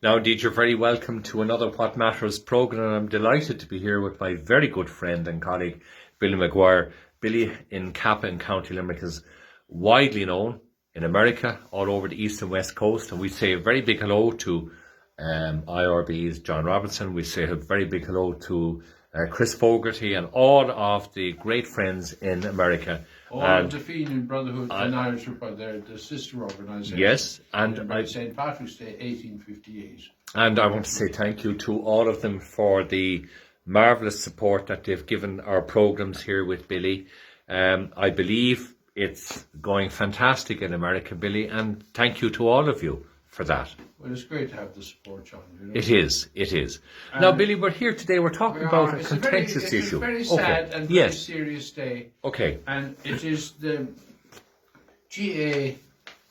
Now, indeed, you're very welcome to another What Matters programme, and I'm delighted to be here with my very good friend and colleague, Billy Maguire. Billy in Kappa in County Limerick is widely known in America, all over the east and west coast, and we say a very big hello to IRB's John Robinson. We say a very big hello to Chris Fogarty and all of the great friends in America. All of the Fenian Brotherhood and Irish Republic, the sister organisation. Yes, and St. Patrick's Day, 1858. And I want to say thank you to all of them for the marvellous support that they've given our programmes here with Billy. I believe it's going fantastic in America, Billy, and thank you to all of you for that. Well, it's great to have the support, John. You know? It is. Now, Billy, we're here today. We're talking about a contentious issue. It's a very sad and very serious day. Okay. And it is the GA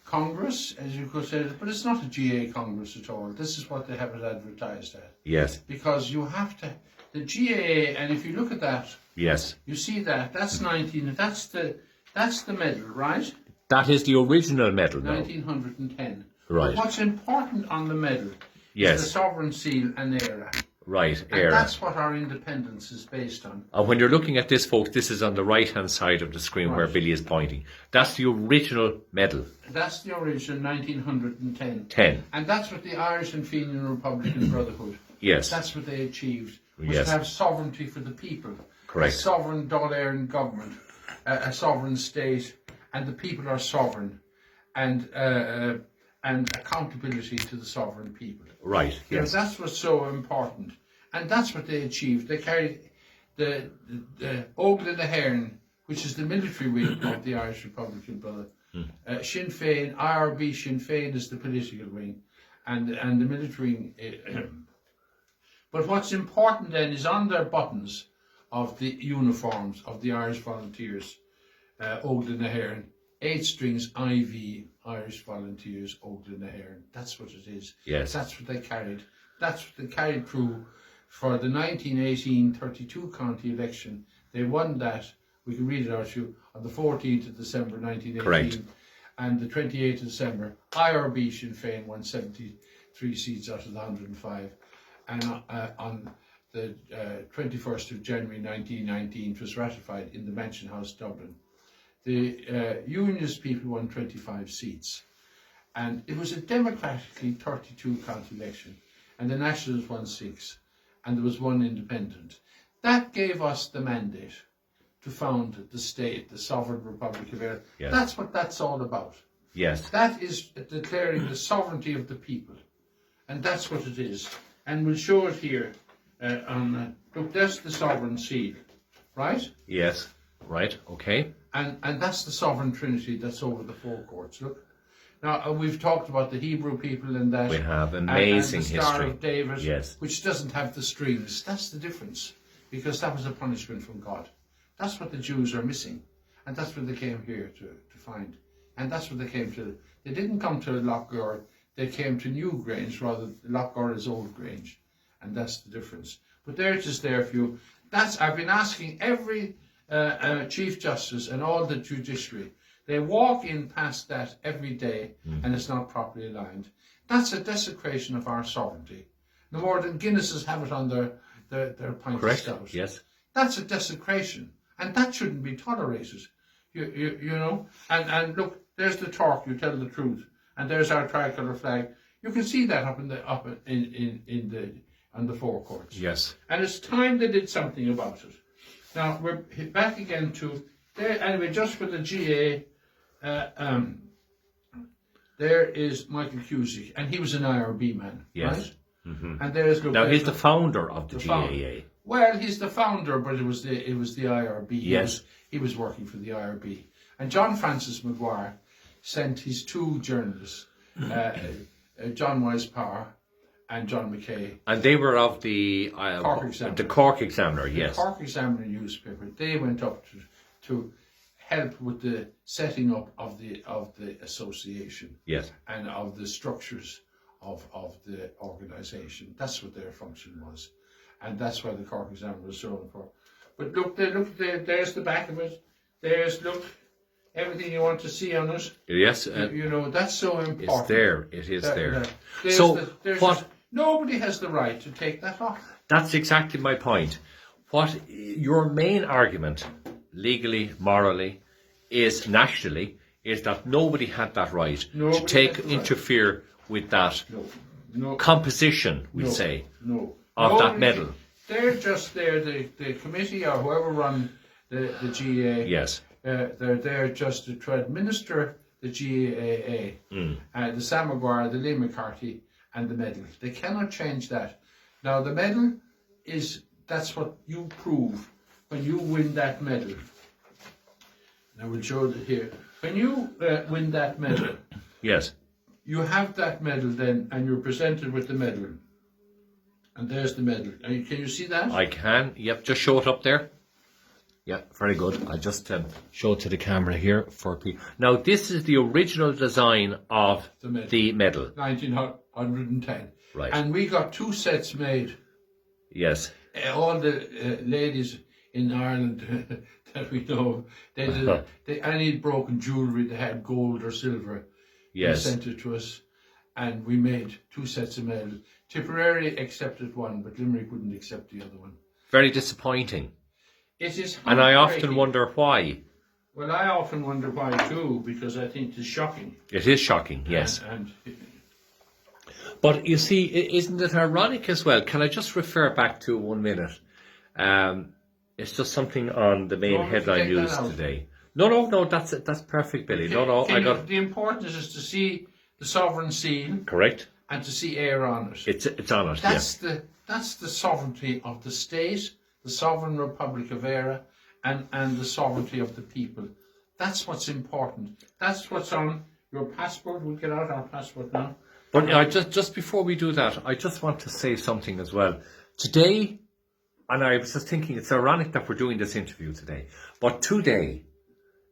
Congress, as you could say, but it's not a GA Congress at all. This is what they have it advertised at. Yes. Because you have to, the GA, and if you look at that, yes, you see that, that's 19, that's the medal, right? That is the original medal now. 1910. Right. But what's important on the medal is the sovereign seal and era. Right, and that's what our independence is based on. And when you're looking at this, folks, this is on the right-hand side of the screen where Billy is pointing. That's the original medal. That's the original 1910. And that's what the Irish and Fenian Republican Brotherhood, that's what they achieved, was to have sovereignty for the people. Correct. A sovereign Dáil government, a sovereign state, and the people are sovereign. And accountability to the sovereign people. Right, yes. That's what's so important. And that's what they achieved. They carried the Ógla na HÉireann, which is the military wing of the Irish Republican Brotherhood. Sinn Féin, IRB Sinn Féin is the political wing, and the military wing. But what's important then is on their buttons of the uniforms of the Irish Volunteers, Ógla na HÉireann, 8 strings IV, Irish Volunteers, Ógla na HÉireann. That's what it is. Yes. That's what they carried. That's what they carried through for the 1918 32 county election. They won that. We can read it out to you on the 14th of December 1918. Correct. And the 28th of December, IRB Sinn Féin won 73 seats out of the 105. And on the 21st of January 1919, it was ratified in the Mansion House, Dublin. The Unionist people won 25 seats, and it was a democratically 32 county election, and the Nationals won 6, and there was 1 independent. That gave us the mandate to found the state, the Sovereign Republic of Ireland. Yes. That's what that's all about. Yes. That is declaring the sovereignty of the people, and that's what it is. And we'll show it here. Look, there's the sovereign seal, right? Yes. Right. Okay. And that's the sovereign trinity that's over the forecourts. Look. Now, we've talked about the Hebrew people and that. We have amazing and the Star history. of David, yes. Which doesn't have the strings. That's the difference. Because that was a punishment from God. That's what the Jews are missing. And that's what they came here to find. And that's what they came to. They didn't come to Lochgore. They came to New Grange, rather Lochgore is Old Grange. And that's the difference. But there it is there for you. I've been asking every Chief Justice and all the judiciary, they walk in past that every day and it's not properly aligned. That's a desecration of our sovereignty. No more than Guinnesses have it on their pint of stout. Yes. That's a desecration, and that shouldn't be tolerated. You know. And look, there's the talk. You tell the truth, and there's our tricolour flag. You can see that on the forecourts. Yes. And it's time they did something about it. Now, we're back again to there. Anyway, just for the GA, there is Michael Cusick, and he was an IRB man, right? Mm-hmm. And there's he's the founder of the GAA. Well, he's the founder, but it was the IRB. Yes, he was working for the IRB. And John Francis Maguire sent his 2 journalists, John Wise Power and John McKay. And they were of the Cork Examiner. The Cork Examiner, yes. The Cork Examiner newspaper. They went up to help with the setting up of the association. Yes. And of the structures of the organisation. That's what their function was. And that's why the Cork Examiner was so important. But look, there's the back of it. Look, everything you want to see on it. Yes. You know, that's so important. It's there. It is there. So Nobody has the right to take that off. That's exactly my point. What your main argument, legally, morally, is nationally, is that nobody had that right Nobody to had the right. interfere with that No. composition, we No. say, No. of Nobody, that medal. They're just there, the committee or whoever run the GAA. Yes. They're there just to try to administer the GAA, the Sam Maguire, the Lee McCarthy, and the medal. They cannot change that. Now the medal that's what you prove when you win that medal. Now we'll show it here. When you win that medal, Yes. you have that medal then, and you're presented with the medal. And there's the medal. Can you see that? I can. Yep. Just show it up there. Yeah, very good. I'll just show it to the camera here for people. Now, this is the original design of the medal. 1910. Right. And we got 2 sets made. Yes. All the ladies in Ireland that we know, any broken jewellery, they had gold or silver. Yes. They sent it to us, and we made 2 sets of medal. Tipperary accepted one, but Limerick wouldn't accept the other one. Very disappointing. It is And I often wonder why. Well, I often wonder why too, because I think it's shocking. It is shocking, yes. But you see, isn't it ironic as well? Can I just refer back to 1 minute? It's just something on the main headline news today. No, that's perfect, Billy. The importance is to see the sovereign seal. Correct. And to see air on it. It's on it. That's the sovereignty of the state, the sovereign Republic of Eire, and the sovereignty of the people. That's what's important. That's what's on your passport. We'll get out our passport now. But just before we do that, I just want to say something as well. Today, and I was just thinking, it's ironic that we're doing this interview today, but today,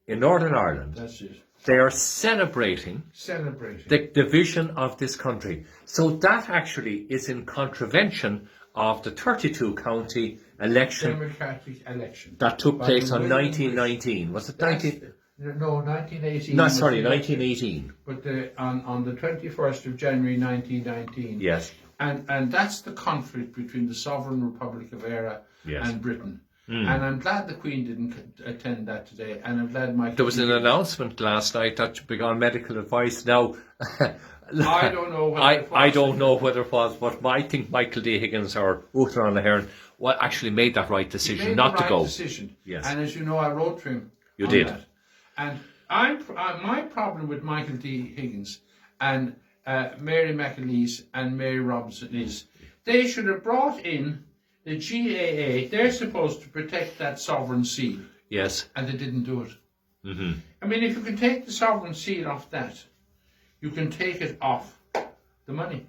in Northern Ireland, that's it. They are celebrating the division of this country. So that actually is in contravention of the 32 county election democratic election that took place on 1919. Was it 19? No, 1918. No, sorry, 1918. But on the 21st of January 1919. Yes. And that's the conflict between the sovereign Republic of Eire and Britain. And I'm glad the Queen didn't attend that today, and I'm glad Michael... There was an announcement last night that she began medical advice. Now, I don't know whether it was. I don't know whether it was, but I think Michael D. Higgins or Uachtar an Ahern actually made that right decision not to go. Decision. Yes. And as you know, I wrote to him. You did. That. And my problem with Michael D. Higgins and Mary McAleese and Mary Robinson is they should have brought in the GAA. They're supposed to protect that sovereign seal. Yes. And they didn't do it. Mm-hmm. I mean, if you can take the sovereign seal off that, you can take it off the money.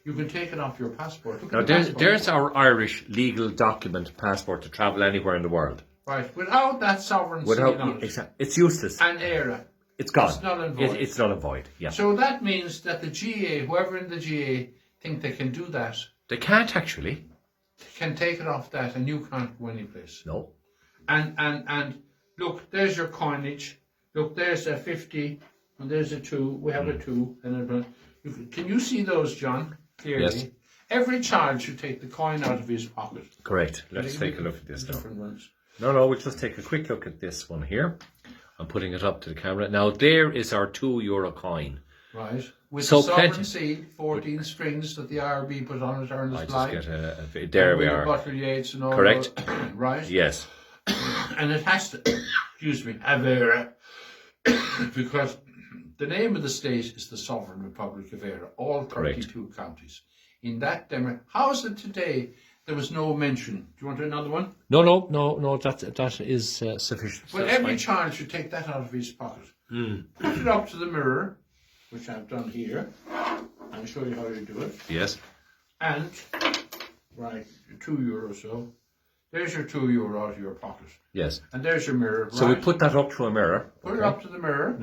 You can take it off your passport. Now, there's our Irish legal document passport to travel anywhere in the world. Right. Without that sovereign seal on it. It's useless. And Eire. It's gone. It's null and void. It's null and void, yeah. So that means that the GAA, whoever in the GAA, think they can do that. They can't actually. Can take it off that, and you can't go any place. No. And look, there's your coinage. Look, there's a 50, and there's a 2. We have a 2. And can you see those, John? Clearly. Yes. Every child should take the coin out of his pocket. Correct. Let's take a look at this now. Different ones. No, we'll just take a quick look at this one here. I'm putting it up to the camera. Now, there is our €2 coin. Right. With the sovereign seal, 14 strings that the IRB put on it, Ernest Blythe. Just get there we are. Butler Yeats and all. Correct. Right. Yes. And it has to, have Eire, because the name of the state is the Sovereign Republic of Eire, all 32 counties. In that how is it today there was no mention? Do you want another one? No, that is sufficient. Well, every child should take that out of his pocket. Put it up to the mirror, which I've done here. I'll show you how you do it. Yes. And, right, €2 so. There's your €2 out of your pocket. Yes. And there's your mirror. So we put that up to a mirror. Put it up to the mirror.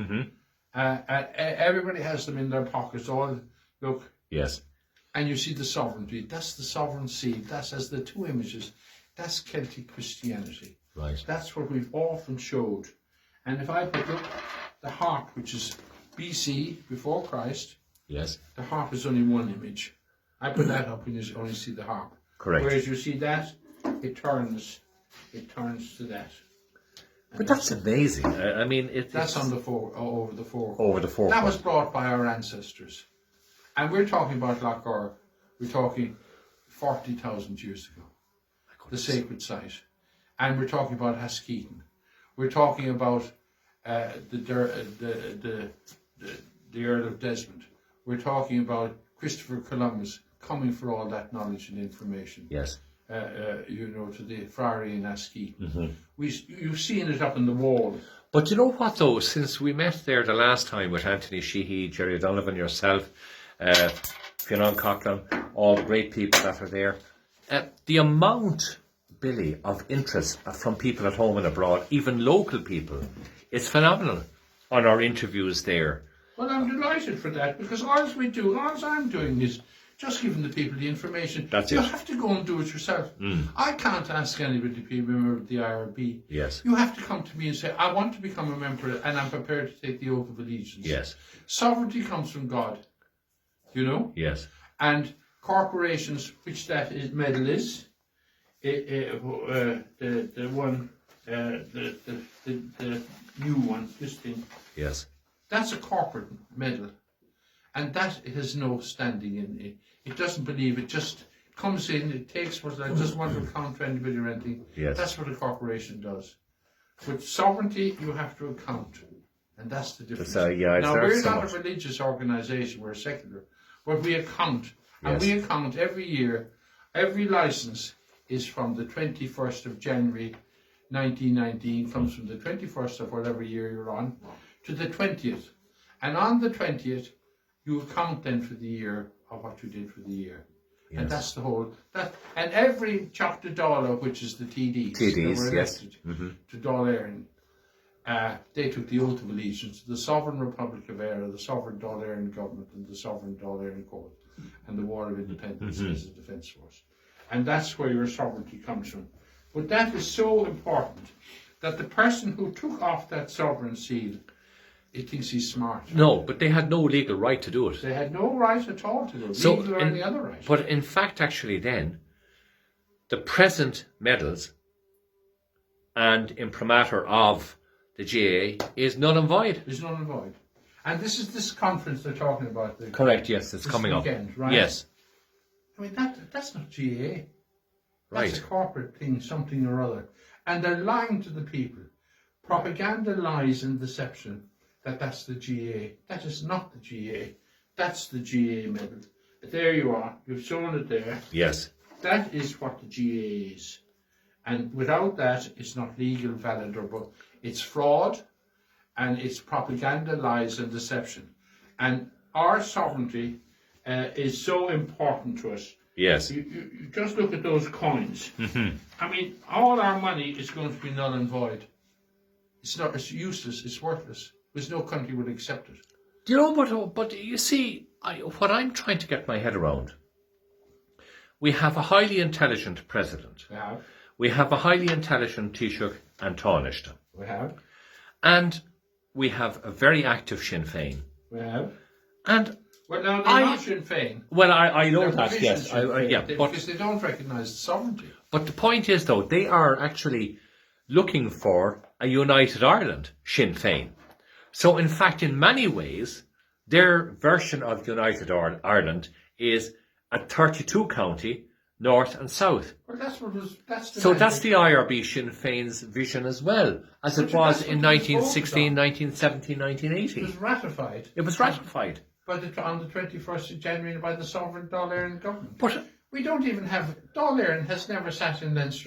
Everybody has them in their pockets. All look. Yes. And you see the sovereignty. That's the sovereign seal. That's as the 2 images. That's Celtic Christianity. Right. That's what we've often showed. And if I put the harp, which is BC, before Christ. Yes. The harp is only 1 image. I put that up when you only see the harp. Correct. Whereas you see that, it turns to that. But that's amazing. I mean, that's on the over the four. Over the four. That was brought by our ancestors, and we're talking about Lochar. We're talking 40,000 years ago. The sacred site, and we're talking about Haskeaton. We're talking about the Earl of Desmond. We're talking about Christopher Columbus coming for all that knowledge and information. Yes. To the Friary in Askeaton. You've seen it up on the wall. But you know what though, since we met there the last time with Anthony Sheehy, Jerry O'Donovan, yourself, Fionn Coughlin, all the great people that are there, the amount, Billy, of interest from people at home and abroad, even local people, it's phenomenal on our interviews there. Well, I'm delighted for that, because all I'm doing is just giving the people the information. You have to go and do it yourself. I can't ask anybody to be a member of the IRB. Yes. You have to come to me and say, I want to become a member and I'm prepared to take the oath of allegiance. Yes. Sovereignty comes from God, Yes. And corporations, which that medal is, the new one, this thing. Yes. That's a corporate medal. And that has no standing in it. It doesn't believe, it just comes in, it takes what I just want to account for anybody or anything. Yes. That's what a corporation does. With sovereignty, you have to account. And that's the difference. Now, we're not a religious organisation, we're secular. But we account. And we account every year. Every licence is from the 21st of January 1919, comes from the 21st of whatever year you're on, to the 20th. And on the 20th, you account then for the year of what you did for the year. Yes. And that's the whole, and every Chapter Dála, which is the TDs that were elected to Dáil Éireann, they took the oath of allegiance to the Sovereign Republic of Éire, the Sovereign Dáil Éireann Government, and the Sovereign Dáil Éireann Court, and the War of Independence as a Defence Force. And that's where your sovereignty comes from. But that is so important that the person who took off that sovereign seal, he thinks he's smart. No, but they had no legal right to do it. They had no right at all to do it, legal or any other right. But in fact, actually then, the present medals and imprimatur of the GAA is null and void. Is null and void. And this is this conference they're talking about. Correct, yes, it's coming weekend, up. Right? Yes. I mean, that's not GAA. Right. That's a corporate thing, something or other. And they're lying to the people. Propaganda, lies and deception. That's the GAA. That is not the GAA. That's the GAA medal. There you are. You've shown it there. Yes. That is what the GAA is. And without that, it's not legal, valid, or both. It's fraud, and it's propaganda, lies, and deception. And our sovereignty is so important to us. Yes. You just look at those coins. I mean, all our money is going to be null and void. It's useless. It's worthless. There's no country would accept it. Do you know, but you see, what I'm trying to get my head around, we have a highly intelligent president. We have. We have a highly intelligent Taoiseach and Tánaiste. We have. And we have a very active Sinn Féin. We have. And well, now they're not Sinn Féin. Well, I know that, yes. Because they don't recognise sovereignty. But the point is, though, they are actually looking for a united Ireland, Sinn Féin. So, in fact, in many ways, their version of United Ireland is a 32-county, north and south. Well, that's the IRB Sinn Féin's vision as well, as it was in 1916, 1917, 1918. It was ratified. It was ratified. On the 21st of January by the Sovereign Dáil Éireann Government. But we don't even have... Dáil Éireann has never sat in Leinster